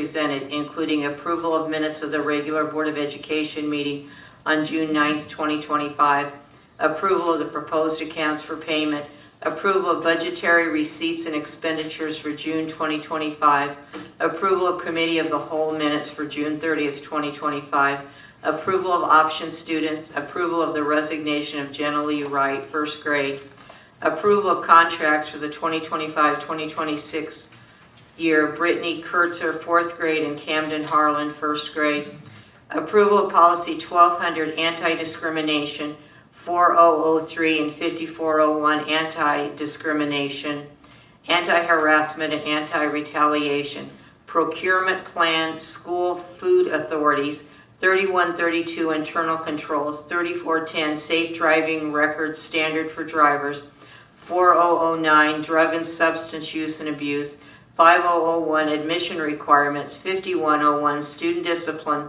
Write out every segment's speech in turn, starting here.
presented, including approval of minutes of the regular Board of Education meeting on June 9th, 2025, approval of the proposed accounts for payment, approval of budgetary receipts and expenditures for June 2025, approval of committee of the whole minutes for June 30th, 2025, approval of option students, approval of the resignation of Jenna Lee Wright, first grade, approval of contracts for the 2025-2026 year, Brittany Kurtzer, fourth grade, and Camden Harlan, first grade, approval of policy 1200, anti-discrimination, 4003 and 5401, anti-discrimination, anti-harassment and anti-retaliation, procurement plan, school food authorities, 3132, internal controls, 3410, safe driving record standard for drivers, 4009, drug and substance use and abuse, 5001, admission requirements, 5101, student discipline,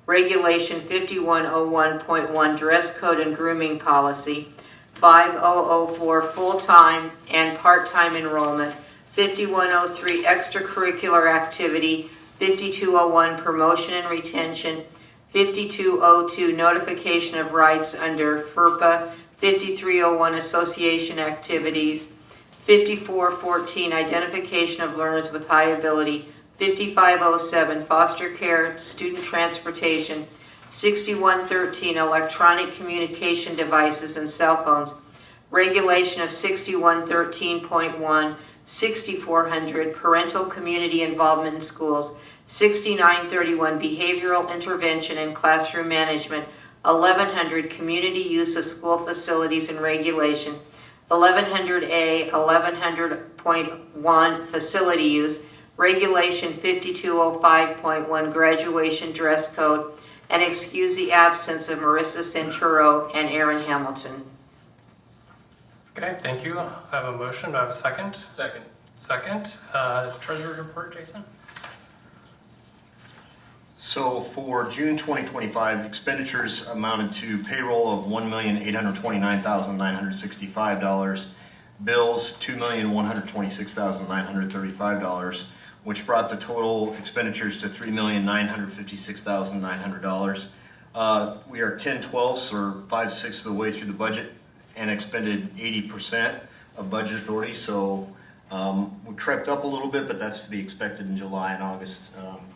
regulation 5101.1, dress code and grooming policy, 5004, full-time and part-time enrollment, 5103, extracurricular activity, 5201, promotion and retention, 5202, notification of rights under FERPA, 5301, association activities, 5414, identification of learners with high ability, 5507, foster care, student transportation, 6113, electronic communication devices and cell phones, regulation of 6113.1, 6400, parental community involvement in schools, 6931, behavioral intervention and classroom management, 1100, community use of school facilities and regulation, 1100A, 1100.1, facility use, regulation 5205.1, graduation dress code, and excuse the absence of Marissa Santuro and Aaron Hamilton. Okay, thank you. I have a motion. Do I have a second? Second. Treasurer's report, Jason? So for June 2025, expenditures amounted to payroll of $1,829,965, bills $2,126,935, which brought the total expenditures to $3,956,900. We are 10/12 or 5/6 of the way through the budget and expended 80% of budget authority. So we crept up a little bit, but that's to be expected in July and August,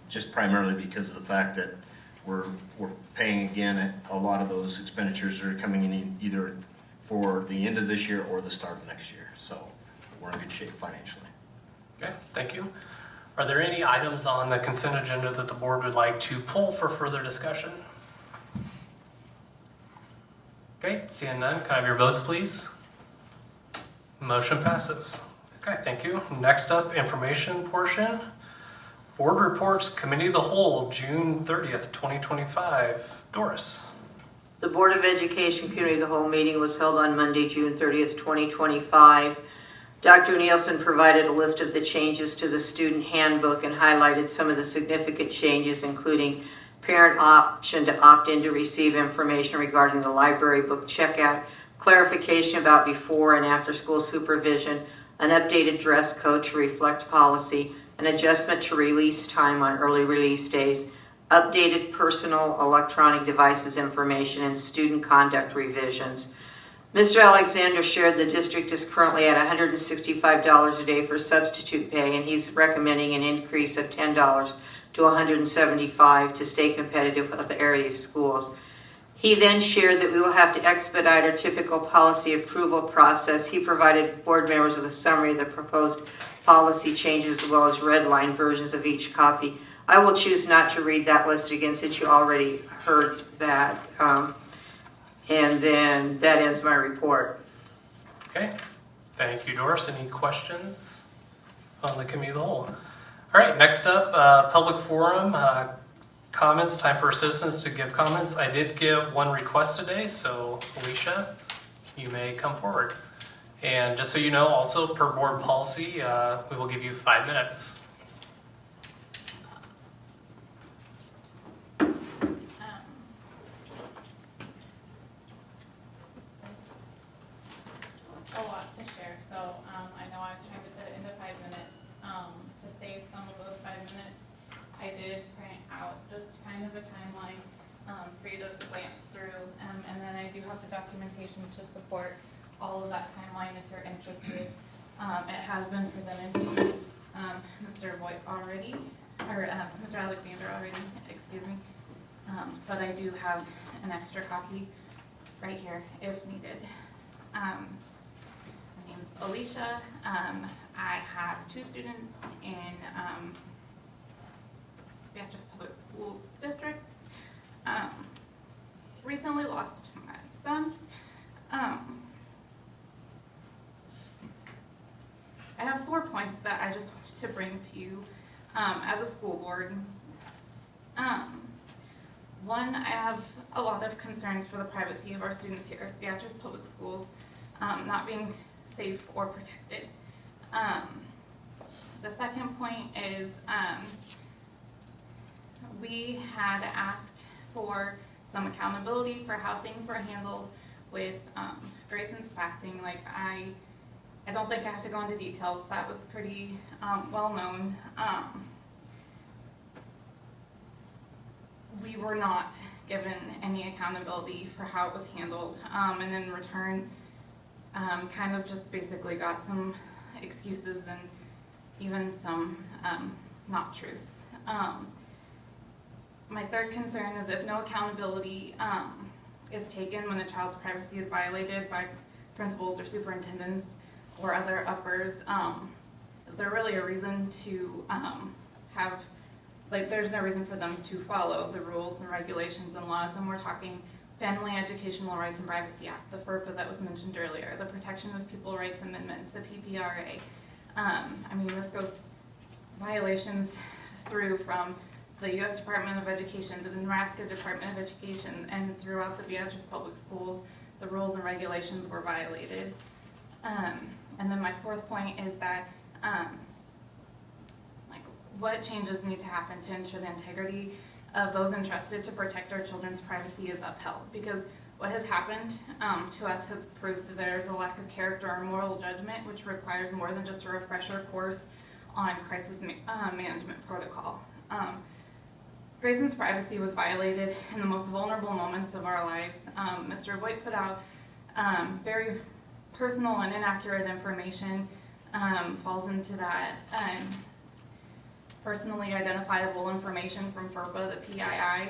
just primarily because of the fact that we're paying again. A lot of those expenditures are coming in either for the end of this year or the start of next year. So we're in good shape financially. Okay, thank you. Are there any items on the consent agenda that the board would like to pull for further discussion? Okay, seeing none, can I have your votes, please? Motion passes. Okay, thank you. Next up, information portion. Board reports, committee of the whole, June 30th, 2025. Doris. The Board of Education Committee of the Whole meeting was held on Monday, June 30th, 2025. Dr. Nielsen provided a list of the changes to the student handbook and highlighted some of the significant changes, including parent option to opt in to receive information regarding the library book checkout, clarification about before and after school supervision, an updated dress code to reflect policy, an adjustment to release time on early release days, updated personal electronic devices information, and student conduct revisions. Mr. Alexander shared the district is currently at $165 a day for substitute pay, and he's recommending an increase of $10 to $175 to stay competitive with the area schools. He then shared that we will have to expedite our typical policy approval process. He provided board members with a summary of the proposed policy changes as well as red line versions of each copy. I will choose not to read that list again since you already heard that. And then that ends my report. Okay, thank you, Doris. Any questions on the committee of the whole? All right, next up, public forum, comments, time for citizens to give comments. I did get one request today, so Alicia, you may come forward. And just so you know, also per board policy, we will give you 5 minutes. A lot to share, so I know I was trying to fit it into 5 minutes. To save some of those 5 minutes, I of a timeline for you to glance through. And then I do have the documentation to support all of that timeline if you're interested. It has been presented to Mr. Voigt already, or Mr. Alexander already, excuse me. But I do have an extra copy right here if needed. My name's Alicia. I have 2 students in Beatrice Public Schools District. Recently lost my son. I have 4 points that I just wanted to bring to you as a school board. One, I have a lot of concerns for the privacy of our students here at Beatrice Public Schools, not being safe or protected. The second point is we had asked for some accountability for how things were handled with Grayson's passing. Like I don't think I have to go into details. That was pretty well known. We were not given any accountability for how it was handled, and in return, kind of just basically got some excuses and even some not truths. My third concern is if no accountability is taken when a child's privacy is violated by principals or superintendents or other uppers, is there really a reason to have, like, there's no reason for them to follow the rules and regulations and laws, and we're talking Family Educational Rights and Privacy Act, the FERPA that was mentioned earlier, the Protection of People Rights Amendments, the PPRA. I mean, this goes violations through from the U.S. Department of Education to the Nebraska Department of Education, and throughout the Beatrice Public Schools, the rules and regulations were violated. And then my fourth point is that what changes need to happen to ensure the integrity of those entrusted to protect our children's privacy is upheld, because what has happened to us has proved that there's a lack of character or moral judgment, which requires more than just a refresher course on crisis management protocol. Grayson's privacy was violated in the most vulnerable moments of our lives. Mr. Voigt put out very personal and inaccurate information, falls into that personally identifiable information from FERPA, the PII,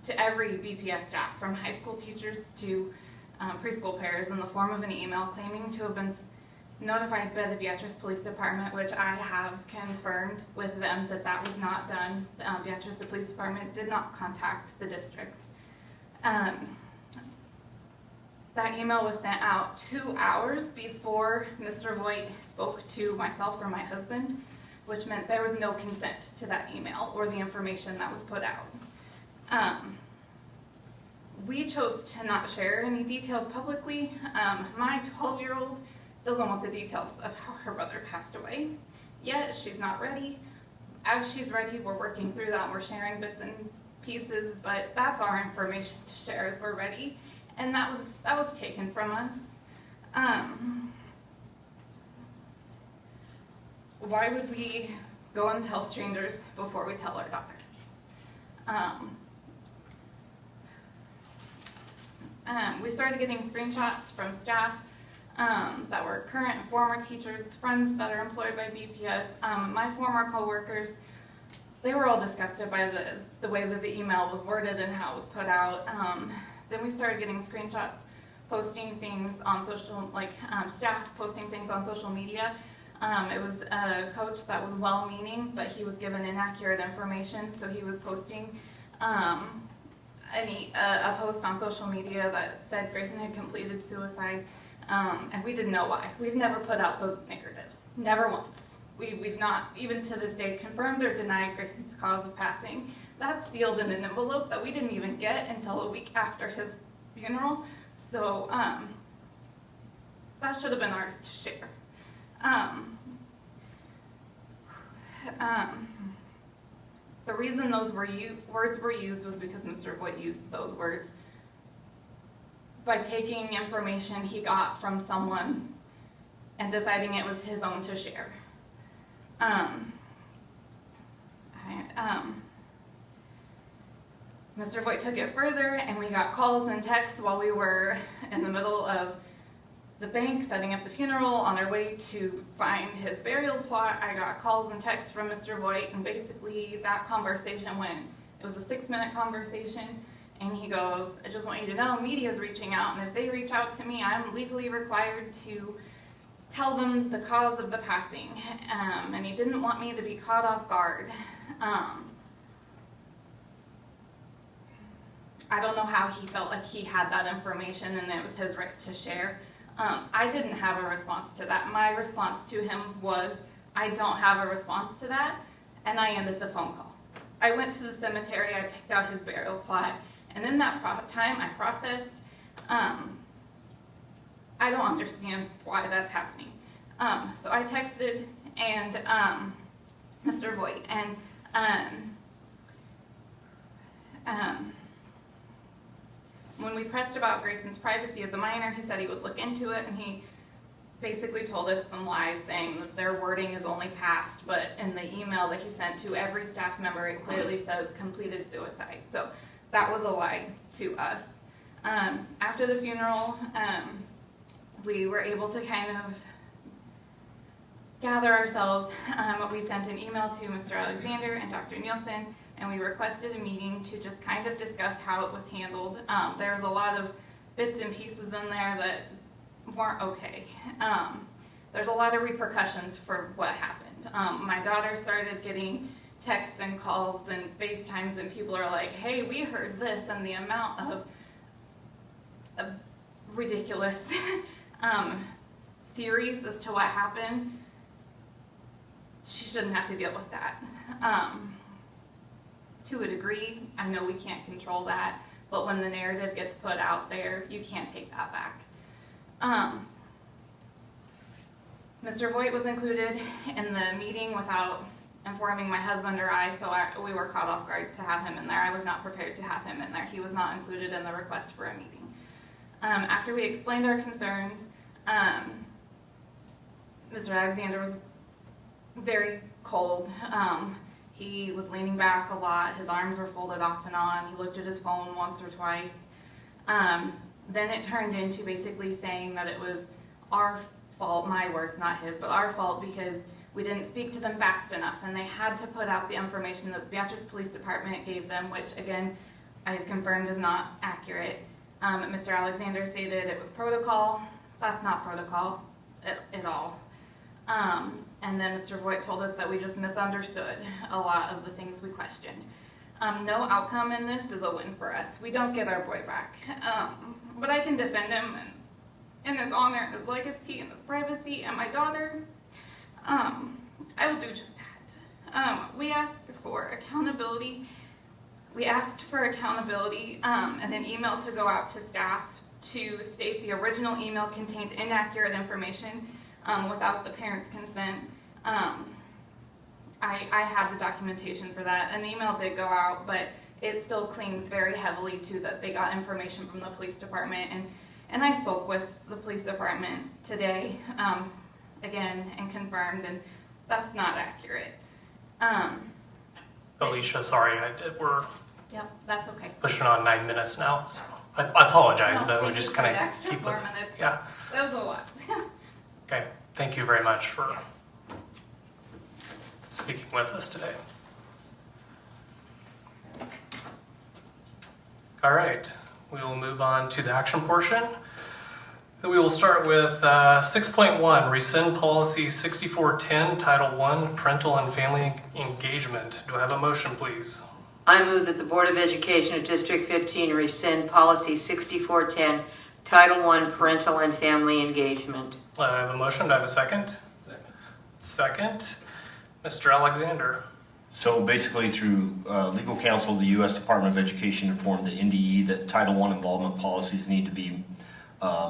to every BPS staff, from high school teachers to preschool parents, in the form of an email claiming to have been notified by the Beatrice Police Department, which I have confirmed with them that that was not done. Beatrice, the police department, did not contact the district. That email was sent out 2 hours before Mr. Voigt spoke to myself or my husband, which meant there was no consent to that email or the information that was put out. We chose to not share any details publicly. My 12-year-old doesn't want the details of how her brother passed away yet. She's not ready. As she's ready, we're working through that. We're sharing bits and pieces, but that's our information to share as we're ready. And that was taken from us. Why would we go and tell strangers before we tell our daughter? We started getting screenshots from staff that were current and former teachers, friends that are employed by BPS. My former coworkers, they were all disgusted by the way that the email was worded and how it was put out. Then we started getting screenshots, posting things on social, staff posting things on social media. It was a coach that was well-meaning, but he was given inaccurate information, so he was posting a post on social media that said Grayson had completed suicide, and we didn't know why. We've never put out those narratives, never once. We've not, even to this day, confirmed or denied Grayson's cause of passing. That's sealed in an envelope that we didn't even get until a week after his funeral. So that should have been ours to share. The reason those words were used was because Mr. Voigt used those words by taking information he got from someone and deciding it was his own to share. Mr. Voigt took it further, and we got calls and texts while we were in the middle of the bank setting up the funeral on our way to find his burial plot. I got calls and texts from Mr. Voigt, and basically that conversation went, it was a 6-minute conversation, and he goes, I just want you to know, media's reaching out, and if they reach out to me, I'm legally required to tell them the cause of the passing, and he didn't want me to be caught off guard. I don't know how he felt like he had that information and it was his right to share. I didn't have a response to that. My response to him was, I don't have a response to that, and I ended the phone call. I went to the cemetery, I picked out his burial plot, and in that time I processed, I don't understand why that's happening. So I texted and Mr. Voigt, and when we pressed about Grayson's privacy as a minor, he said he would look into it, and he basically told us some lies saying that their wording is only passed, but in the email that he sent to every staff member, it clearly says completed suicide. So that was a lie to us. After the funeral, we were able to kind of gather ourselves. We sent an email to Mr. Alexander and Dr. Nielsen, and we requested a meeting to just kind of discuss how it was handled. There was a lot of bits and pieces in there that weren't okay. There's a lot of repercussions for what happened. My daughter started getting texts and calls and FaceTimes, and people are like, hey, we heard this, and the amount of ridiculous theories as to what happened, she shouldn't have to deal with that. To a degree, I know we can't control that, but when the narrative gets put out there, you can't take that back. Mr. Voigt was included in the meeting without informing my husband or I, so we were caught off guard to have him in there. I was not prepared to have him in there. He was not included in the request for a meeting. After we explained our concerns, Mr. Alexander was very cold. He was leaning back a lot. His arms were folded off and on. He looked at his phone once or twice. Then it turned into basically saying that it was our fault, my words, not his, but our fault because we didn't speak to them fast enough, and they had to put out the information that the Beatrice Police Department gave them, which again, I've confirmed is not accurate. Mr. Alexander stated it was protocol. That's not protocol at all. And then Mr. Voigt told us that we just misunderstood a lot of the things we questioned. No outcome in this is a win for us. We don't get our boy back. But I can defend him and his honor and his legacy and his privacy and my daughter. I will do just that. We asked for accountability. We asked for accountability and an email to go out to staff to state the original email contained inaccurate information without the parents' consent. I have the documentation for that. An email did go out, but it still clings very heavily to that they got information from the police department. And I spoke with the police department today, again, and confirmed, and that's not accurate. Alicia, sorry, we're Yep, that's okay. pushing on 9 minutes now, so I apologize, No, but we thank just you for kind the of extra keep with 4 it. minutes. Yeah, That was a lot. okay. Thank you very much for speaking with us today. All right, we will move on to the action portion. We will start with 6.1, rescind policy 6410, Title I, parental and family engagement. Do I have a motion, please? I move that the Board of Education of District 15 rescind policy 6410, Title I, parental and family engagement. I have a motion. Do I have a second? Second. Mr. Alexander. So basically through legal counsel, the U.S. Department of Education informed the NDE that Title I involvement policies need to be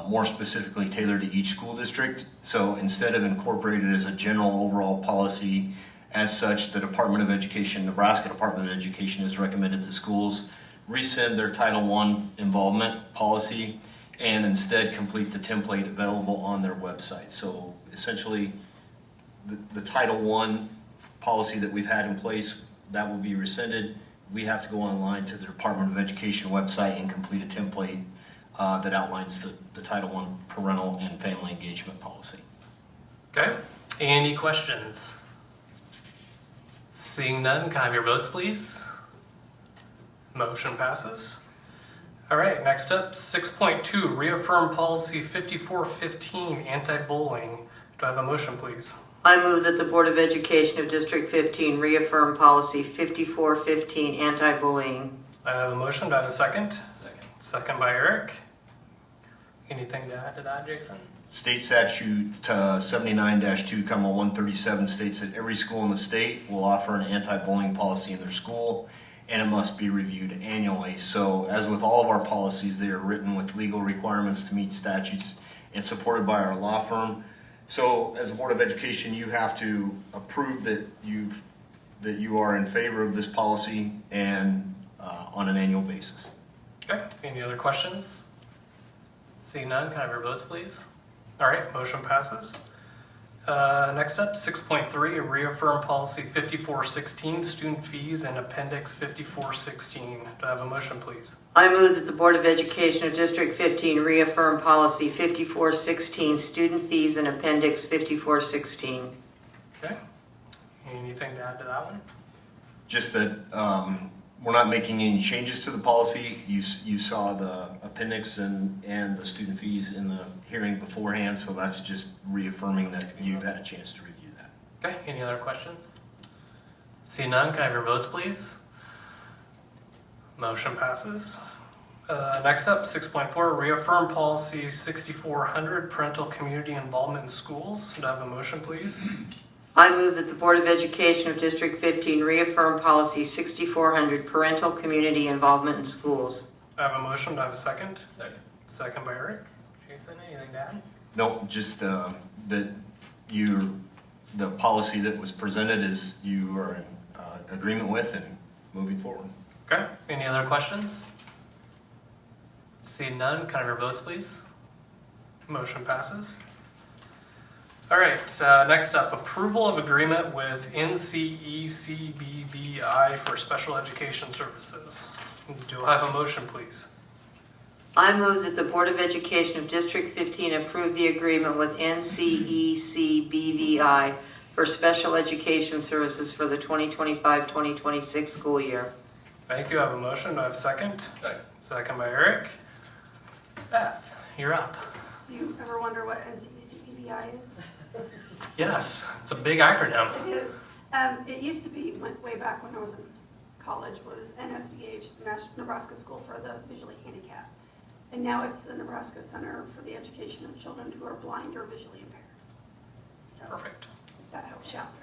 more specifically tailored to each school district. So instead of incorporated as a general overall policy, as such, the Department of Education, Nebraska Department of Education has recommended that schools rescind their Title I involvement policy and instead complete the template available on their website. So essentially, the Title I policy that we've had in place that will be rescinded. We have to go online to the Department of Education website and complete a template that outlines the Title I parental and family engagement policy. Okay, any questions? Seeing none, can I have your votes, please? Motion passes. All right, next up, 6.2, reaffirm policy 5415, anti-bullying. Do I have a motion, please? I move that the Board of Education of District 15 reaffirm policy 5415, anti-bullying. I have a motion. Do I have a second? Second by Eric. Anything to add to that, Jason? State statute 79-2, 137 states that every school in the state will offer an anti-bullying policy in their school, and it must be reviewed annually. So as with all of our policies, they are written with legal requirements to meet statutes and supported by our law firm. So as a Board of Education, you have to approve that you are in favor of this policy and on an annual basis. Okay, any other questions? Seeing none, can I have your votes, please? All right, motion passes. Next up, 6.3, reaffirm policy 5416, student fees and appendix 5416. Do I have a motion, please? I move that the Board of Education of District 15 reaffirm policy 5416, student fees and appendix 5416. Okay, anything to add to that one? Just that we're not making any changes to the policy. You saw the appendix and the student fees in the hearing beforehand, so that's just reaffirming that you've had a chance to review that. Okay, any other questions? See none, can I have your votes, please? Motion passes. Next up, 6.4, reaffirm policy 6400, parental community involvement in schools. Do I have a motion, please? I move that the Board of Education of District 15 reaffirm policy 6400, parental community involvement in schools. I have a motion. Do I have a second? Second by Eric. Jason, anything to add? No, just that the policy that was presented is you are in agreement with and moving forward. Okay, any other questions? Seeing none, can I have your votes, please? Motion passes. All right, next up, approval of agreement with NCECBVI for special education services. Do I have a motion, please? I move that the Board of Education of District 15 approve the agreement with NCECBVI for special education services for the 2025-2026 school year. Thank you. I have a motion. Do I have a second? Second by Eric. Beth, you're up. Do you ever wonder what NCECBVI is? Yes, it's a big acronym. It is. It used to be, way back when I was in college, was NSVH, the Nebraska School for the Visually Handicapped. And now it's the Nebraska Center for the Education of Children who are blind or visually impaired. So Perfect. that helps you out.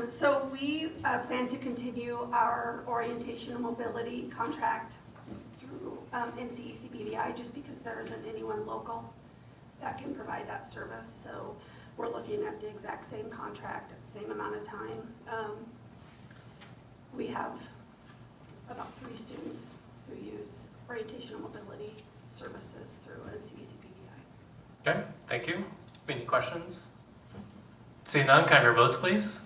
So we plan to continue our orientation and mobility contract through NCECBVI just because there isn't anyone local that can provide that service. So we're looking at the exact same contract, same amount of time. We have about 3 students who use orientation and mobility services through NCECBVI. Okay, thank you. Any questions? Seeing none, can I have your votes, please?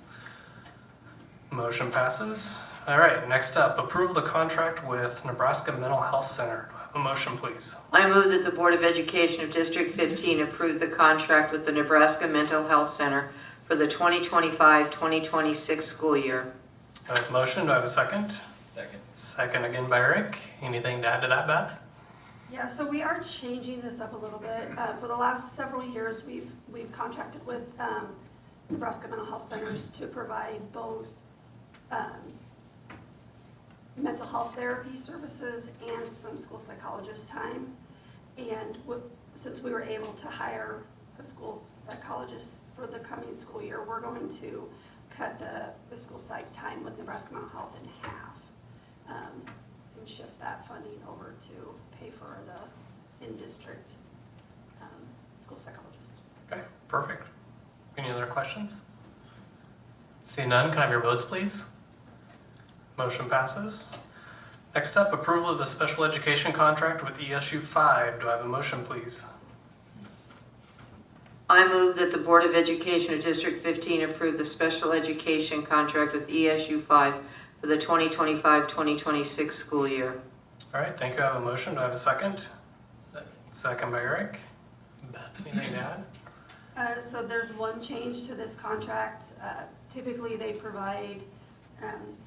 Motion passes. All right, next up, approve the contract with Nebraska Mental Health Center. Do I have a motion, please? I move that the Board of Education of District 15 approve the contract with the Nebraska Mental Health Center for the 2025-2026 school year. I have a motion. Do I have a second? Second again by Eric. Anything to add to that, Beth? Yeah, so we are changing this up a little bit. For the last several years, we've contracted with Nebraska Mental Health Centers to provide both mental health therapy services and some school psychologist time. And since we were able to hire a school psychologist for the coming school year, we're going to cut the school psych time with Nebraska Mental Health in half and shift that funding over to pay for the in-district school psychologist. Okay, perfect. Any other questions? Seeing none, can I have your votes, please? Motion passes. Next up, approval of the special education contract with ESU 5. Do I have a motion, please? I move that the Board of Education of District 15 approve the special education contract with ESU 5 for the 2025-2026 school year. All right, thank you. I have a motion. Do I have a second? Second by Eric. Beth, anything to add? So there's one change to this contract. Typically, they provide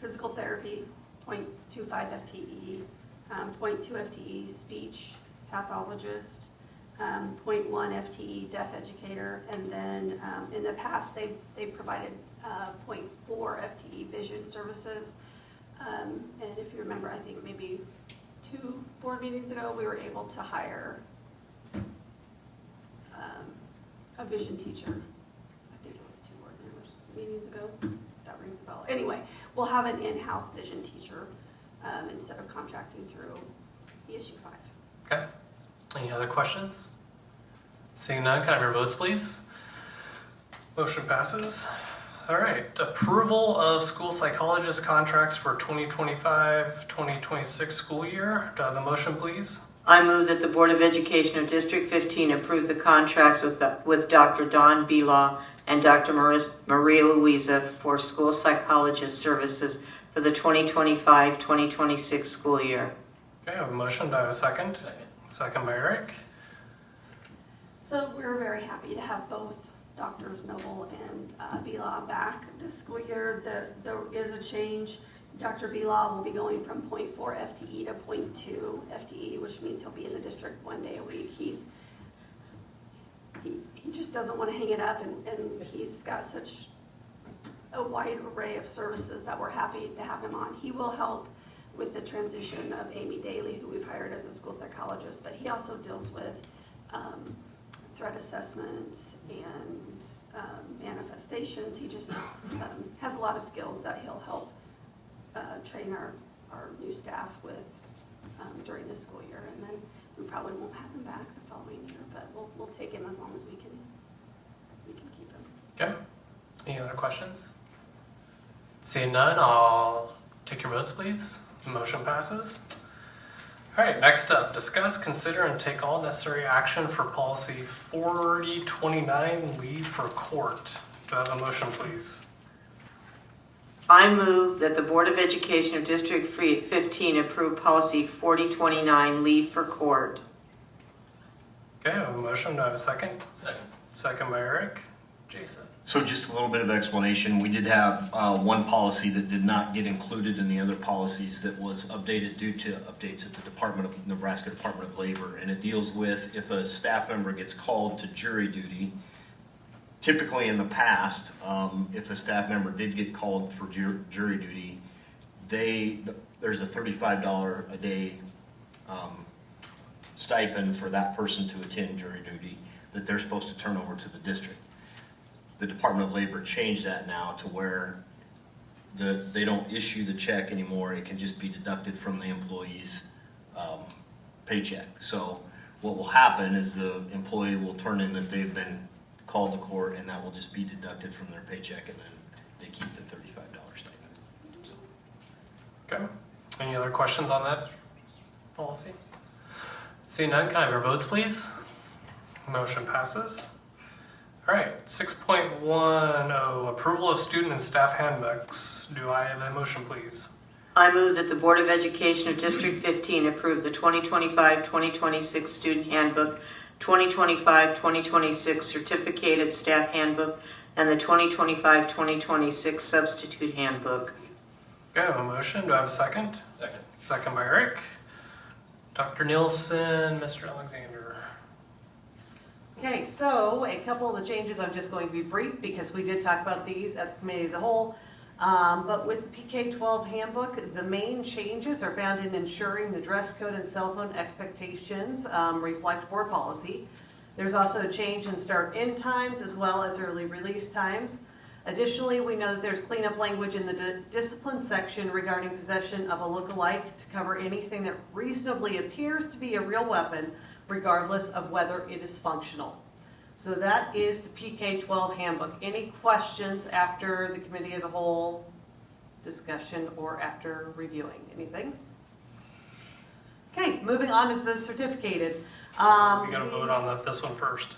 physical therapy, 0.25 FTE, 0.2 FTE speech pathologist, 0.1 FTE deaf educator, and then in the past, they provided 0.4 FTE vision services. And if you remember, I think maybe 2 board meetings ago, we were able to hire a vision teacher. I think it was 2 board meetings ago. That rings a bell. Anyway, we'll have an in-house vision teacher instead of contracting through ESU 5. Okay. Any other questions? Seeing none, can I have your votes, please? Motion passes. All right. Approval of school psychologist contracts for 2025-2026 school year. Do I have a motion, please? I move that the Board of Education of District 15 approves the contracts with Dr. Don Belaw and Dr. Maria Louisa for school psychologist services for the 2025-2026 school year. Okay, I have a motion. Do I have a second? Second by Eric. So we're very happy to have both Drs. Noble and Belaw back this school year. There is a change. Dr. Belaw will be going from 0.4 FTE to 0.2 FTE, which means he'll be in the district 1 day a week. He just doesn't want to hang it up, and he's got such a wide array of services that we're happy to have him on. He will help with the transition of Amy Daly, who we've hired as a school psychologist, but he also deals with threat assessments and manifestations. He just has a lot of skills that he'll help train our new staff with during this school year, and then we probably won't have him back the following year, but we'll take him as long as we can keep him. Okay. Any other questions? Seeing none, I'll take your votes, please. The motion passes. All right, next up, discuss, consider, and take all necessary action for policy 4029, leave for court. Do I have a motion, please? I move that the Board of Education of District 15 approve policy 4029, leave for court. Okay, I have a motion. Do I have a second? Second by Eric. Jason. So just a little bit of explanation. We did have one policy that did not get included in the other policies that was updated due to updates at the Nebraska Department of Labor, and it deals with if a staff member gets called to jury duty. Typically in the past, if a staff member did get called for jury duty, there's a $35 a day stipend for that person to attend jury duty that they're supposed to turn over to the district. The Department of Labor changed that now to where they don't issue the check anymore. It can just be deducted from the employee's paycheck. So what will happen is the employee will turn in that they've been called to court, and that will just be deducted from their paycheck, and then they keep the $35 stipend. So. Okay. Any other questions on that policy? Seeing none, can I have your votes, please? Motion passes. All right, 6.10, approval of student and staff handbooks. Do I have a motion, please? I move that the Board of Education of District 15 approve the 2025-2026 student handbook, 2025-2026 certificated staff handbook, and the 2025-2026 substitute handbook. Okay, I have a motion. Do I have a second? Second by Eric. Dr. Nielsen, Mr. Alexander. Okay, so a couple of the changes, I'm just going to be brief because we did talk about these at the committee of the whole. But with the PK-12 handbook, the main changes are found in ensuring the dress code and cell phone expectations reflect board policy. There's also a change in start-in times as well as early release times. Additionally, we know that there's cleanup language in the discipline section regarding possession of a look-alike to cover anything that reasonably appears to be a real weapon, regardless of whether it is functional. So that is the PK-12 handbook. Any questions after the committee of the whole discussion or after reviewing? Anything? Okay, moving on to the certificated. We got to vote on this one first.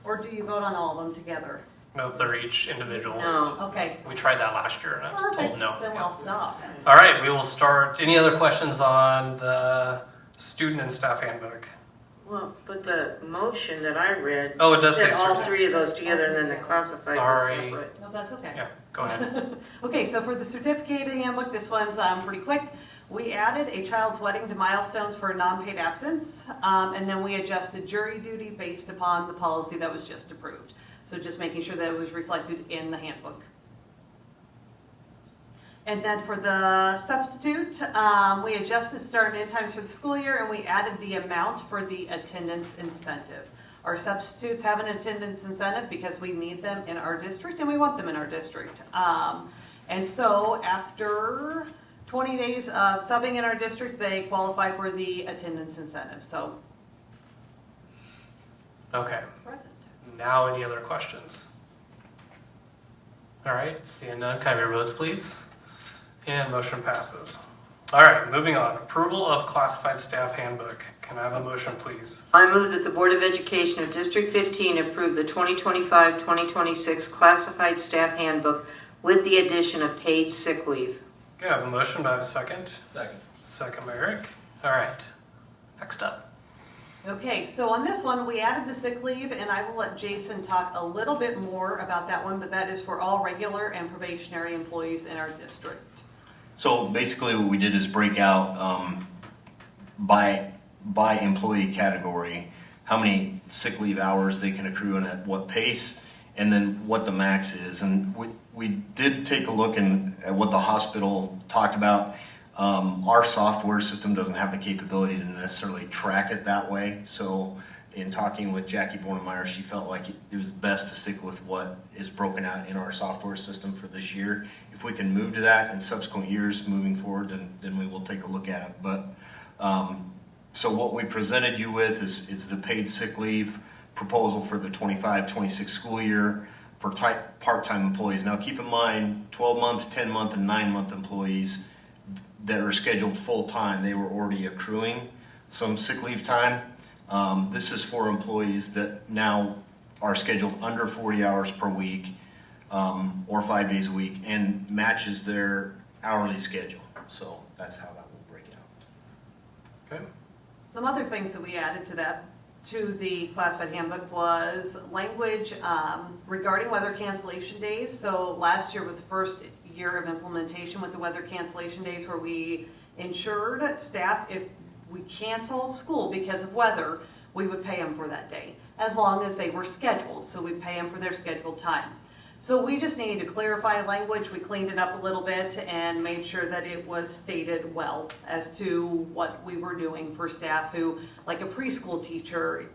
Or do you vote on all of them together? No, they're each individual. No. Okay. We tried that last year and I was Perfect. told no. Then we'll stop. All right, we will start. Any other questions on the student and staff handbook? Well, but the motion that I read Oh, it does say said all certificate. three of those together and then the classified was Sorry. separate. No, that's okay. Yeah, go ahead. Okay, so for the certificated handbook, this one's pretty quick. We added a child's wedding to milestones for a non-paid absence, and then we adjusted jury duty based upon the policy that was just approved. So just making sure that it was reflected in the handbook. And then for the substitute, we adjusted start and end times for the school year, and we added the amount for the attendance incentive. Our substitutes have an attendance incentive because we need them in our district and we want them in our district. And so after 20 days of subbing in our district, they qualify for the attendance incentive. So Okay, present. now any other questions? All right, seeing none, can I have your votes, please? And motion passes. All right, moving on. Approval of classified staff handbook. Can I have a motion, please? I move that the Board of Education of District 15 approve the 2025-2026 classified staff handbook with the addition of paid sick leave. Okay, I have a motion. Do I have a second? Second. Second by Eric. All right, next up. Okay, so on this one, we added the sick leave, and I will let Jason talk a little bit more about that one, but that is for all regular and probationary employees in our district. So basically what we did is break out by employee category, how many sick leave hours they can accrue and at what pace, and then what the max is. And we did take a look at what the hospital talked about. Our software system doesn't have the capability to necessarily track it that way. So in talking with Jackie Bornemeyer, she felt like it was best to stick with what is broken out in our software system for this year. If we can move to that in subsequent years moving forward, then we will take a look at it. But so what we presented you with is the paid sick leave proposal for the 25-26 school year for part-time employees. Now keep in mind, 12-month, 10-month, and 9-month employees that are scheduled full-time, they were already accruing some sick leave time. This is for employees that now are scheduled under 40 hours per week or 5 days a week and matches their hourly schedule. So that's how that will break out. Okay. Some other things that we added to the classified handbook was language regarding weather cancellation days. So last year was the first year of implementation with the weather cancellation days where we ensured staff if we cancel school because of weather, we would pay them for that day as long as they were scheduled. So we pay them for their scheduled time. So we just needed to clarify language. We cleaned it up a little bit and made sure that it was stated well as to what we were doing for staff who, like a preschool teacher,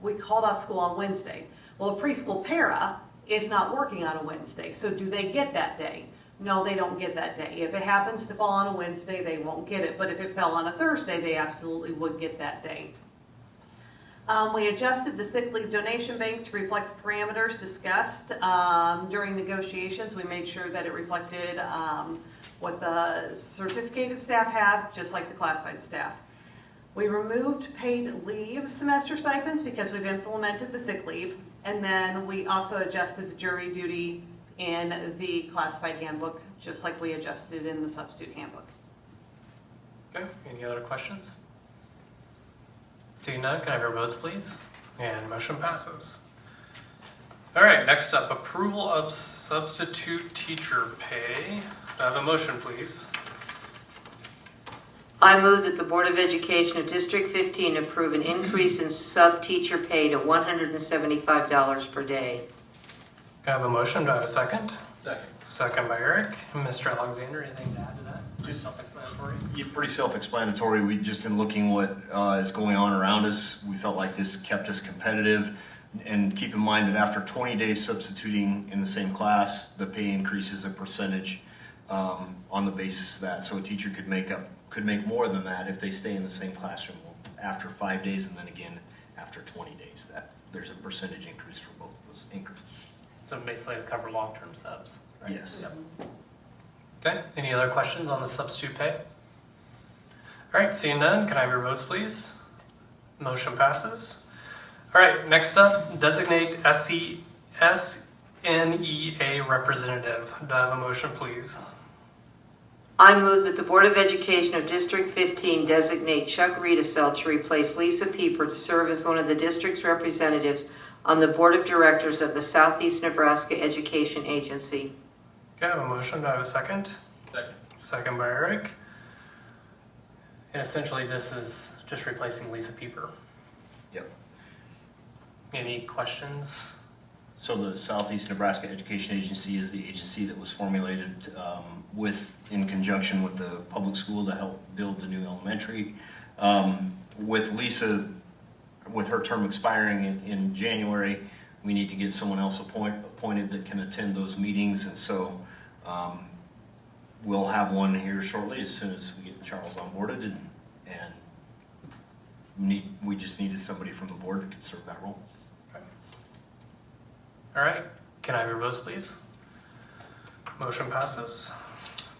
we called off school on Wednesday. Well, a preschool para is not working on a Wednesday. So do they get that day? No, they don't get that day. If it happens to fall on a Wednesday, they won't get it. But if it fell on a Thursday, they absolutely would get that day. We adjusted the sick leave donation bank to reflect the parameters discussed during negotiations. We made sure that it reflected what the certificated staff have, just like the classified staff. We removed paid leave semester stipends because we've implemented the sick leave. And then we also adjusted the jury duty in the classified handbook, just like we adjusted in the substitute handbook. Okay, any other questions? Seeing none, can I have your votes, please? And motion passes. All right, next up, approval of substitute teacher pay. Do I have a motion, please? I move that the Board of Education of District 15 approve an increase in sub-teacher pay to $175 per day. Can I have a motion? Do I have a second? Second. Second by Eric. Mr. Alexander, anything to add to that? Just- self-explanatory. Yeah, pretty self-explanatory. We just in looking what is going on around us, we felt like this kept us competitive. And keep in mind that after 20 days substituting in the same class, the pay increases a percentage on the basis of that. So a teacher could make more than that if they stay in the same classroom after 5 days and then again after 20 days. That there's a percentage increase for both of those increments. So basically to cover long-term subs. right? Yes. Yep. Okay, any other questions on the substitute pay? All right, seeing none, can I have your votes, please? Motion passes. All right, next up, designate SNEA representative. Do I have a motion, please? I move that the Board of Education of District 15 designate Chuck Riedesel to replace Lisa Pieper to serve as one of the district's representatives on the Board of Directors of the Southeast Nebraska Education Agency. Okay, I have a motion. Do I have a second? Second. Second by Eric. And essentially, this is just replacing Lisa Pieper. Yep. Any questions? So the Southeast Nebraska Education Agency is the agency that was formulated in conjunction with the public school to help build the new elementary. With Lisa, with her term expiring in January, we need to get someone else appointed that can attend those meetings, and so we'll have one here shortly as soon as we get Charles onboarded, and we just needed somebody from the board that could serve that role. All right, can I have your votes, please? Motion passes.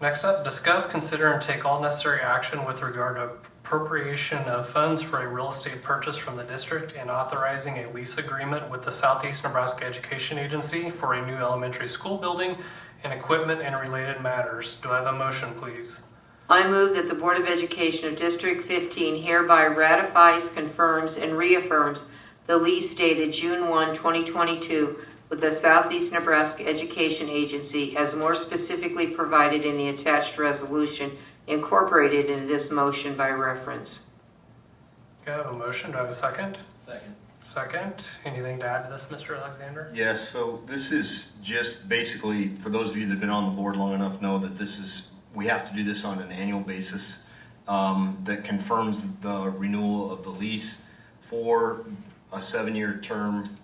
Next up, discuss, consider, and take all necessary action with regard to appropriation of funds for a real estate purchase from the district and authorizing a lease agreement with the Southeast Nebraska Education Agency for a new elementary school building and equipment and related matters. Do I have a motion, please? I move that the Board of Education of District 15 hereby ratifies, confirms, and reaffirms the lease dated June 1, 2022 with the Southeast Nebraska Education Agency as more specifically provided in the attached resolution incorporated into this motion by reference. Okay, I have a motion. Do I have a second? Second. Second. Anything to add to this, Mr. Alexander? Yes, so this is just basically, for those of you that have been on the board long enough know that we have to do this on an annual basis that confirms the renewal of the lease for a 7-year term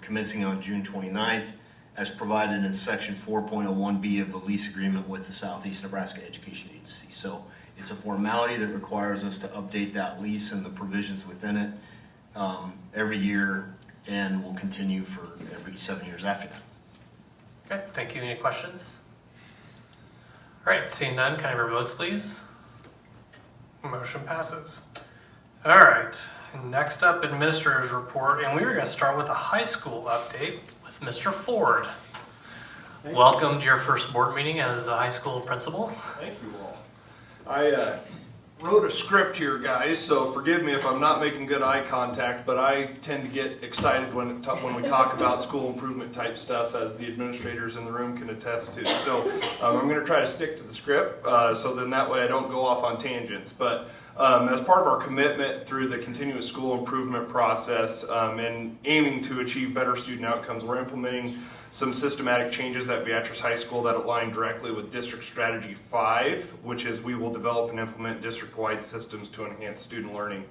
commencing on June 29th as provided in section 4.01B of the lease agreement with the Southeast Nebraska Education Agency. So it's a formality that requires us to update that lease and the provisions within it every year, and will continue for every 7 years after that. Okay, thank you. Any questions? All right, seeing none, can I have your votes, please? Motion passes. All right, next up, Administrator's Report, and we are going to start with a high school update with Mr. Ford. Welcome to your first board meeting as the high school principal. Thank you all. I wrote a script here, guys, so forgive me if I'm not making good eye contact, but I tend to get excited when we talk about school improvement type stuff, as the administrators in the room can attest to. So I'm going to try to stick to the script, so then that way I don't go off on tangents. But as part of our commitment through the continuous school improvement process and aiming to achieve better student outcomes, we're implementing some systematic changes at Beatrice High School that align directly with District Strategy 5, which is we will develop and implement district-wide systems to enhance student learning.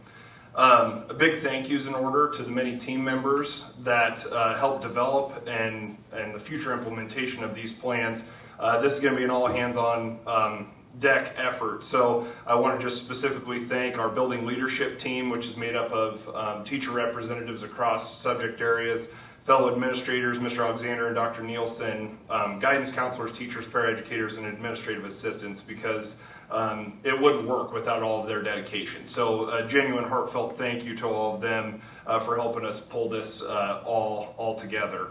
A big thank yous in order to the many team members that helped develop and the future implementation of these plans. This is going to be an all-hands-on deck effort. So I want to just specifically thank our building leadership team, which is made up of teacher representatives across subject areas, fellow administrators, Mr. Alexander and Dr. Nielsen, guidance counselors, teachers, paraeducators, and administrative assistants, because it wouldn't work without all of their dedication. So a genuine heartfelt thank you to all of them for helping us pull this all together.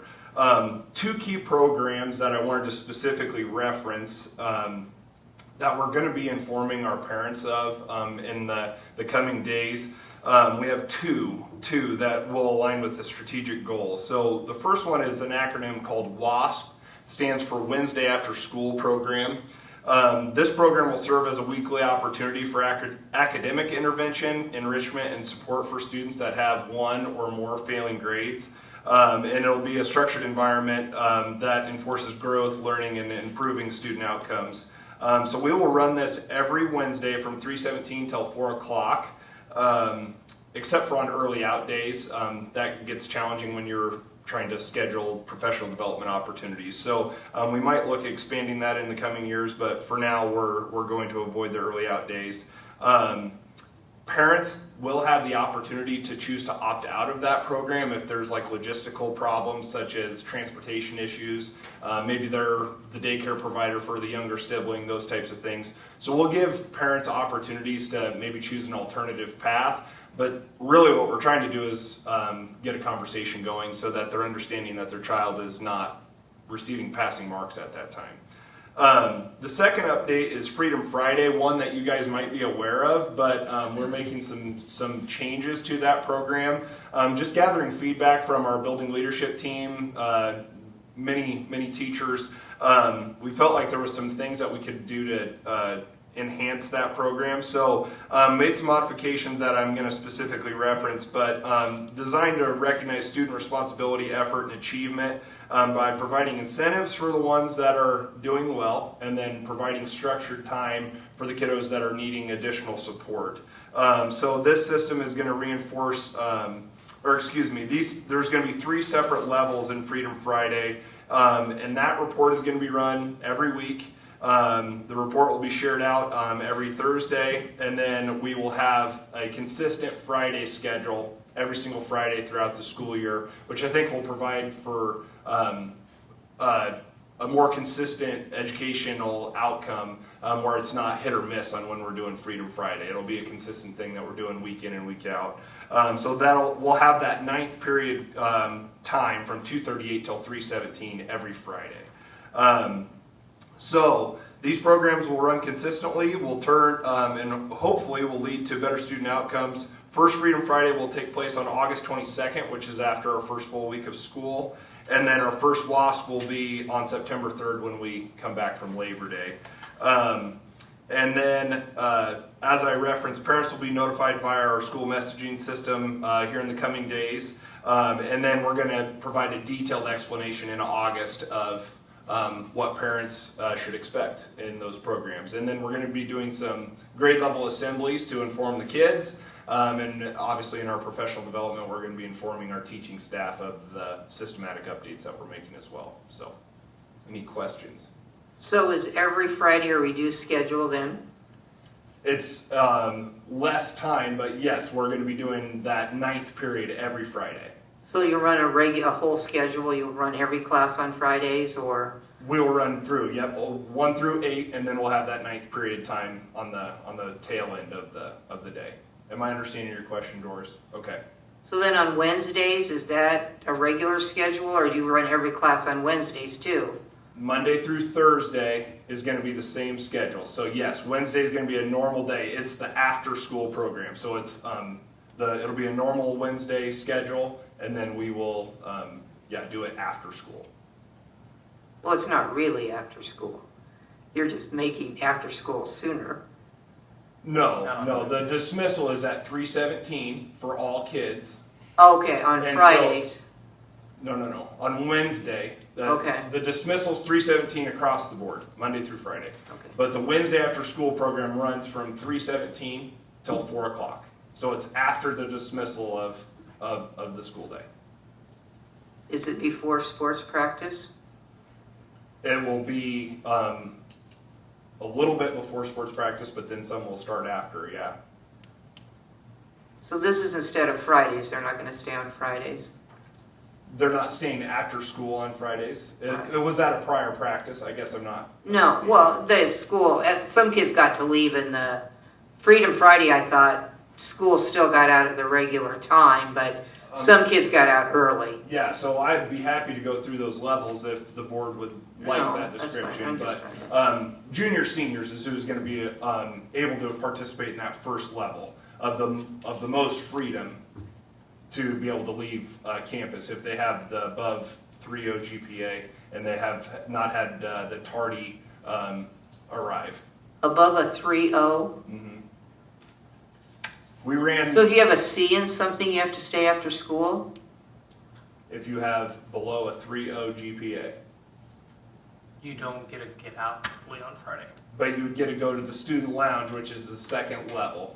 Two key programs that I wanted to specifically reference that we're going to be informing our parents of in the coming days. We have two that will align with the strategic goals. So the first one is an acronym called WASP, stands for Wednesday After School Program. This program will serve as a weekly opportunity for academic intervention, enrichment, and support for students that have one or more failing grades. And it'll be a structured environment that enforces growth, learning, and improving student outcomes. So we will run this every Wednesday from 3:17 till 4 o'clock. Except for on early out days. That gets challenging when you're trying to schedule professional development opportunities. So we might look at expanding that in the coming years, but for now we're going to avoid the early out days. Parents will have the opportunity to choose to opt out of that program if there's like logistical problems such as transportation issues. Maybe they're the daycare provider for the younger sibling, those types of things. So we'll give parents opportunities to maybe choose an alternative path. But really what we're trying to do is get a conversation going so that they're understanding that their child is not receiving passing marks at that time. The second update is Freedom Friday, one that you guys might be aware of, but we're making some changes to that program. Just gathering feedback from our building leadership team, many teachers. We felt like there was some things that we could do to enhance that program. So made some modifications that I'm going to specifically reference, but designed to recognize student responsibility, effort, and achievement by providing incentives for the ones that are doing well, and then providing structured time for the kiddos that are needing additional support. So this system is going to reinforce, there's going to be 3 separate levels in Freedom Friday, and that report is going to be run every week. The report will be shared out every Thursday, and then we will have a consistent Friday schedule every single Friday throughout the school year, which I think will provide for a more consistent educational outcome where it's not hit or miss on when we're doing Freedom Friday. It'll be a consistent thing that we're doing week in and week out. So we'll have that 9th period time from 2:38 till 3:17 every Friday. So these programs will run consistently, will turn, and hopefully will lead to better student outcomes. First Freedom Friday will take place on August 22nd, which is after our first full week of school. And then our first WASP will be on September 3rd when we come back from Labor Day. And then, as I referenced, parents will be notified via our school messaging system here in the coming days. And then we're going to provide a detailed explanation in August of what parents should expect in those programs. And then we're going to be doing some grade level assemblies to inform the kids. And obviously in our professional development, we're going to be informing our teaching staff of the systematic updates that we're making as well. So, any questions? So is every Friday a reduced schedule then? It's less time, but yes, we're going to be doing that 9th period every Friday. So you run a whole schedule, you run every class on Fridays, or? We'll run through, 1 through 8, and then we'll have that 9th period time on the tail end of the day. Am I understanding your question, Doris? Okay. So then on Wednesdays, is that a regular schedule, or do you run every class on Wednesdays too? Monday through Thursday is going to be the same schedule. So yes, Wednesday is going to be a normal day. It's the after-school program, so it's it'll be a normal Wednesday schedule, and then we will do it after school. Well, it's not really after school. You're just making after school sooner. No. The dismissal is at 3:17 for all kids. Okay, on And Fridays. No. On Wednesday, Okay. the dismissal's 3:17 across the board, Monday through Friday. Okay. But the Wednesday after school program runs from 3:17 till 4 o'clock. So it's after the dismissal of the school day. Is it before sports practice? It will be a little bit before sports practice, but then some will start after, yeah. So this is instead of Fridays, they're not going to stay on Fridays? They're not staying after school on Fridays. It was at a prior practice, I guess I'm not. No, well, the school, some kids got to leave in the Freedom Friday, I thought school still got out at the regular time, but some kids got out early. Yeah, so I'd be happy to go through those levels if the board would like No, that that's description. fine. I'm But just junior seniors is who's going to be able to participate in that first level of the most freedom to be able to leave campus if they have the above 3.0 GPA and they have not had the tardy arrive. Above a 3.0? We ran. So if you have a C in something, you have to stay after school? If you have below a 3.0 GPA. You don't get to get out completely on Friday. But you would get to go to the student lounge, which is the second level.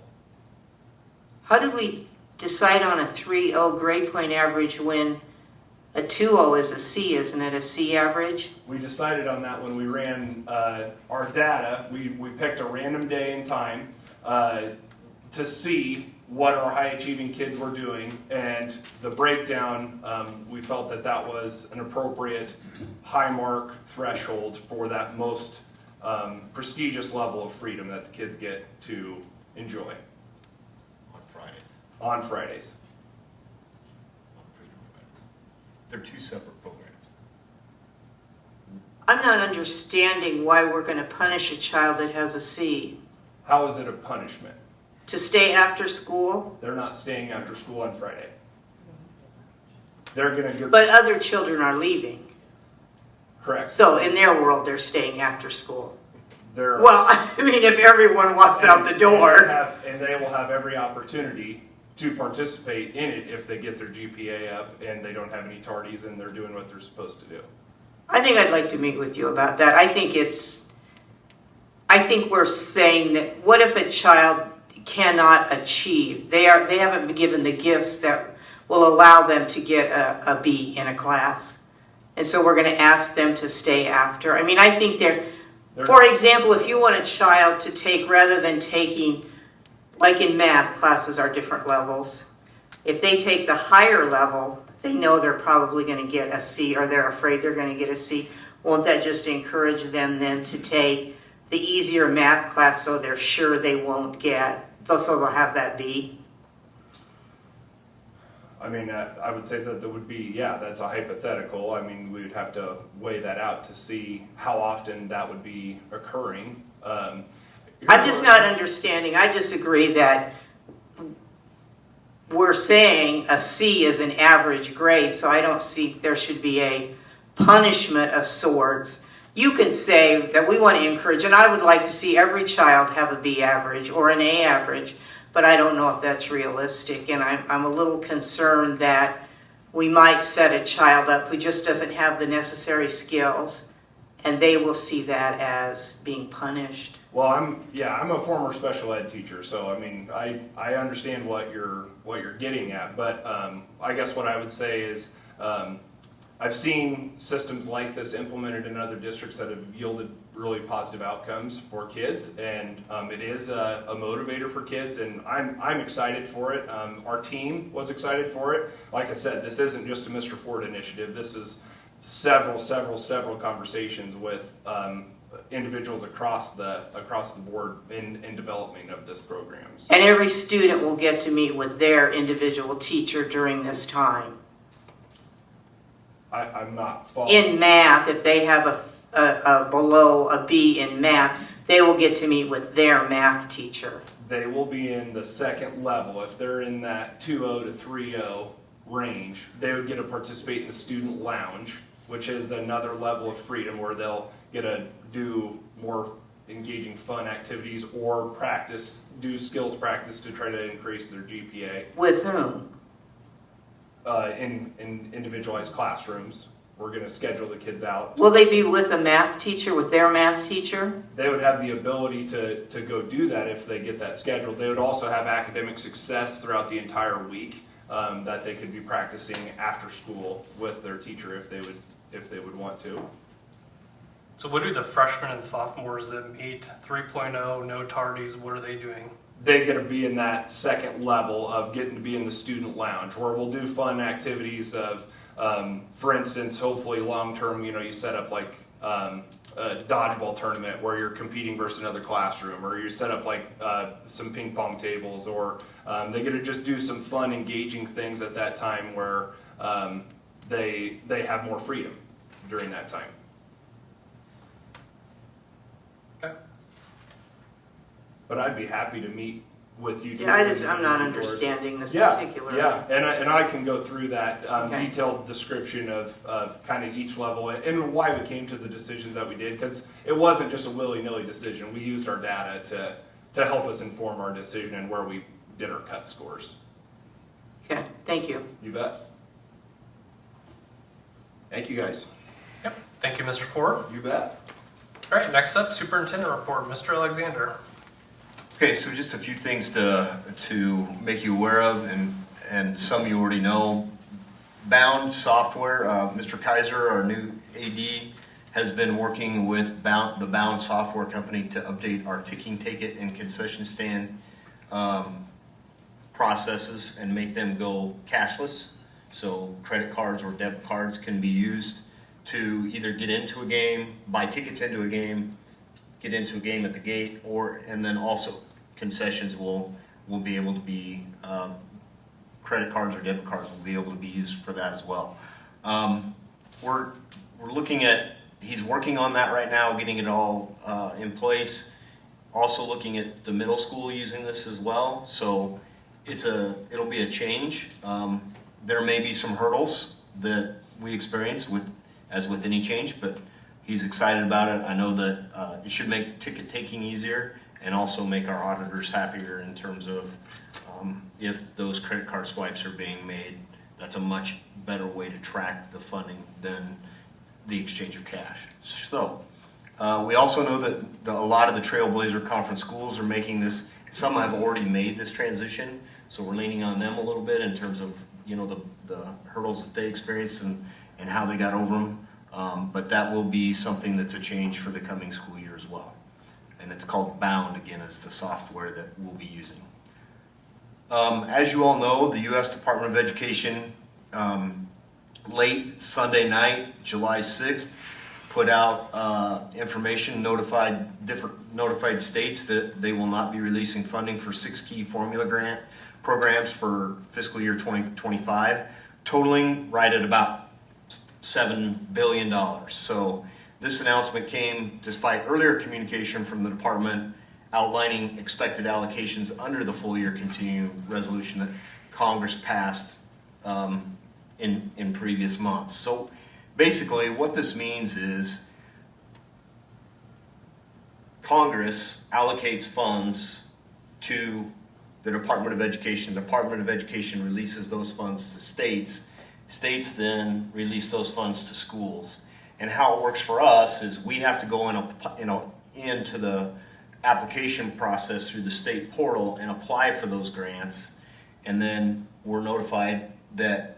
How did we decide on a 3.0 grade point average when a 2.0 is a C, isn't it? A C average? We decided on that when we ran our data. We picked a random day and time. to see what our high achieving kids were doing, and the breakdown, we felt that that was an appropriate high mark threshold for that most prestigious level of freedom that the kids get to enjoy On Fridays. on Fridays. On Freedom Fridays. They're two separate programs. I'm not understanding why we're going to punish a child that has a C. How is it a punishment? To stay after school? They're not staying after school on Friday. They're gonna go. But other children are leaving. Correct. So in their world, they're staying after school. They're. Well, I mean, if everyone walks out the door. And they will have every opportunity to participate in it if they get their GPA up and they don't have any tardies and they're doing what they're supposed to do. I think I'd like to meet with you about that. I think we're saying that what if a child cannot achieve? They haven't been given the gifts that will allow them to get a B in a class. And so we're going to ask them to stay after. I mean, I think for example, if you want a child to take, rather than taking, like in math, classes are different levels. If they take the higher level, they know they're probably going to get a C, or they're afraid they're going to get a C. Won't that just encourage them then to take the easier math class so they're sure they won't get, so they'll have that B? I mean, I would say that there would be, yeah, that's a hypothetical. I mean, we would have to weigh that out to see how often that would be occurring. I'm just not understanding. I disagree that we're saying a C is an average grade, so I don't see there should be a punishment of sorts. You can say that we want to encourage, and I would like to see every child have a B average or an A average, but I don't know if that's realistic, and I'm a little concerned that we might set a child up who just doesn't have the necessary skills, and they will see that as being punished. Well, I'm a former special ed teacher, so I mean, I understand what you're getting at, but I guess what I would say is I've seen systems like this implemented in other districts that have yielded really positive outcomes for kids, and it is a motivator for kids, and I'm excited for it. Our team was excited for it. Like I said, this isn't just a Mr. Ford initiative. This is several conversations with individuals across the board in development of this program. So. And every student will get to meet with their individual teacher during this time. I'm not following. In math, if they have a below a B in math, they will get to meet with their math teacher. They will be in the second level. If they're in that 2.0 to 3.0 range, they would get to participate in the student lounge, which is another level of freedom where they'll get to do more engaging fun activities or do skills practice to try to increase their GPA. With whom? In individualized classrooms. We're going to schedule the kids out. Will they be with a math teacher, with their math teacher? They would have the ability to go do that if they get that scheduled. They would also have academic success throughout the entire week that they could be practicing after school with their teacher if they would want to. So what do the freshmen and sophomores that meet 3.0, no tardies, what are they doing? They get to be in that second level of getting to be in the student lounge where we'll do fun activities of, for instance, hopefully long-term, you set up like a dodgeball tournament where you're competing versus another classroom, or you set up like some ping pong tables, or they get to just do some fun, engaging things at that time where they have more freedom during that time. Okay. But I'd be happy to meet with you. Yeah, I'm not understanding this particular. Yeah, and I can go through that Okay. detailed description of kind of each level and why we came to the decisions that we did, because it wasn't just a willy-nilly decision. We used our data to help us inform our decision and where we did our cut scores. Okay, thank you. You bet. Thank you, guys. Yep. Thank you, Mr. Ford. You bet. All right, next up, Superintendent Report, Mr. Alexander. Okay, so just a few things to make you aware of, and some you already know. Bound software, Mr. Kaiser, our new AD, has been working with the Bound software company to update our ticking ticket and concession stand processes and make them go cashless. So credit cards or debit cards can be used to either get into a game, buy tickets into a game, get into a game at the gate, and then also concessions will be able to be, credit cards or debit cards will be able to be used for that as well. We're looking at, he's working on that right now, getting it all in place. Also looking at the middle school using this as well. So it'll be a change. There may be some hurdles that we experience as with any change, but he's excited about it. I know that it should make ticket taking easier and also make our auditors happier in terms of if those credit card swipes are being made. That's a much better way to track the funding than the exchange of cash. So we also know that a lot of the Trailblazer Conference schools are making this. Some have already made this transition, so we're leaning on them a little bit in terms of the hurdles that they experienced and how they got over them. But that will be something that's a change for the coming school year as well. And it's called Bound, again, is the software that we'll be using. As you all know, the U.S. Department of Education late Sunday night, July 6th, put out information, notified states that they will not be releasing funding for 6 key formula grant programs for fiscal year 2025, totaling right at about $7 billion. So this announcement came despite earlier communication from the department outlining expected allocations under the full year continuing resolution that Congress passed in previous months. So basically what this means is Congress allocates funds to the Department of Education. The Department of Education releases those funds to states. States then release those funds to schools. And how it works for us is we have to go into the application process through the state portal and apply for those grants. And then we're notified that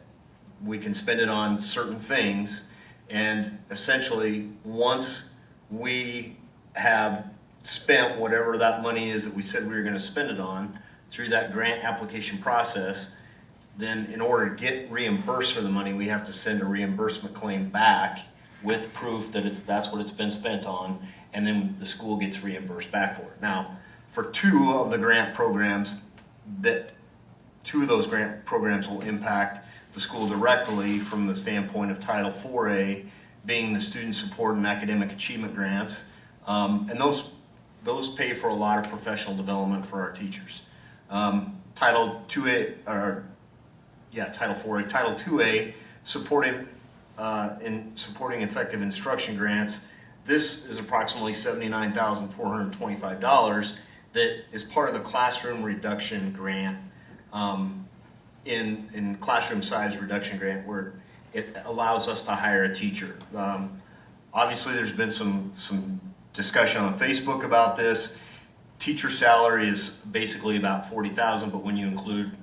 we can spend it on certain things. And essentially, once we have spent whatever that money is that we said we were going to spend it on through that grant application process, then in order to get reimbursed for the money, we have to send a reimbursement claim back with proof that that's what it's been spent on, and then the school gets reimbursed back for it. Now, for two of those grant programs will impact the school directly from the standpoint of Title 4A, being the student support and academic achievement grants, and those pay for a lot of professional development for our teachers. Title 4A, Title 2A, supporting effective instruction grants. This is approximately $79,425 that is part of the classroom reduction grant, in classroom size reduction grant, where it allows us to hire a teacher. Obviously, there's been some discussion on Facebook about this. Teacher salary is basically about $40,000, but when you include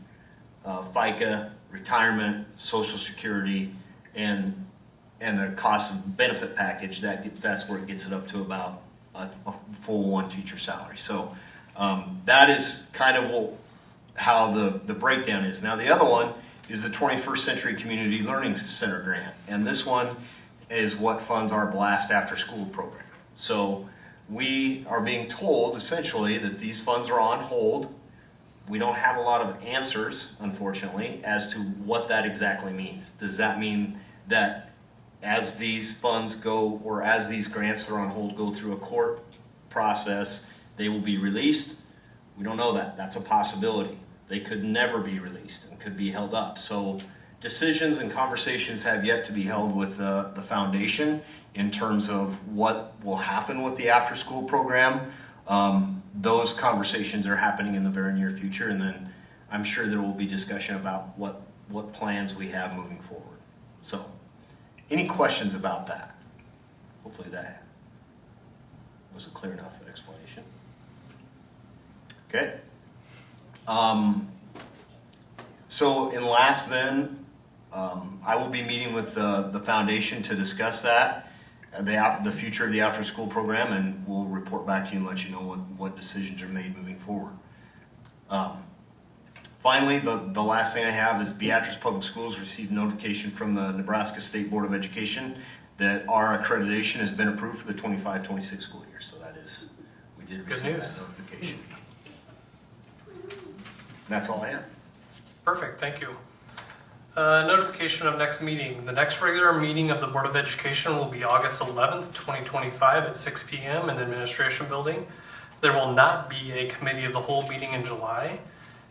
FICA, retirement, Social Security, and the cost of benefit package, that's where it gets it up to about a full one teacher salary. So that is kind of how the breakdown is. Now the other one is the 21st Century Community Learning Center grant, and this one is what funds our Blast After School program. So we are being told essentially that these funds are on hold. We don't have a lot of answers, unfortunately, as to what that exactly means. Does that mean that as these funds go, or as these grants that are on hold go through a court process, they will be released? We don't know that. That's a possibility. They could never be released and could be held up. So decisions and conversations have yet to be held with the foundation in terms of what will happen with the after-school program. Those conversations are happening in the very near future, and then I'm sure there will be discussion about what plans we have moving forward. So, any questions about that? Hopefully that was a clear enough explanation. Okay. So in last then, I will be meeting with the foundation to discuss that, the future of the after school program, and we'll report back to you and let you know what decisions are made moving forward. Finally, the last thing I have is Beatrice Public Schools received notification from the Nebraska State Board of Education that our accreditation has been approved for the 25-26 school year. So that is, we did Good receive news. that notification. And that's all I have. Perfect, thank you. Notification of next meeting. The next regular meeting of the Board of Education will be August 11th, 2025 at 6 p.m. in the Administration Building. There will not be a Committee of the Whole meeting in July.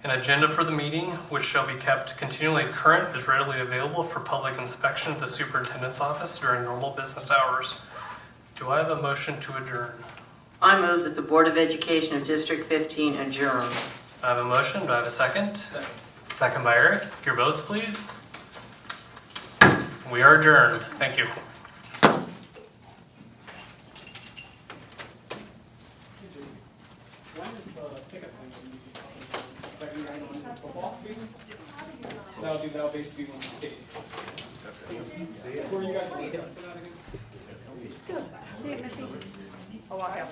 An agenda for the meeting, which shall be kept continually current, is readily available for public inspection at the Superintendent's office during normal business hours. Do I have a motion to adjourn? I move that the Board of Education of District 15 adjourn. I have a motion. Do I have a second? Second by Eric. Your votes, please. We are adjourned. Thank you. When is the ticket line going to be talking about? Like, on the football season? That'll basically when the state. Where you guys want to hit for that again? See you, Missy. I'll walk out.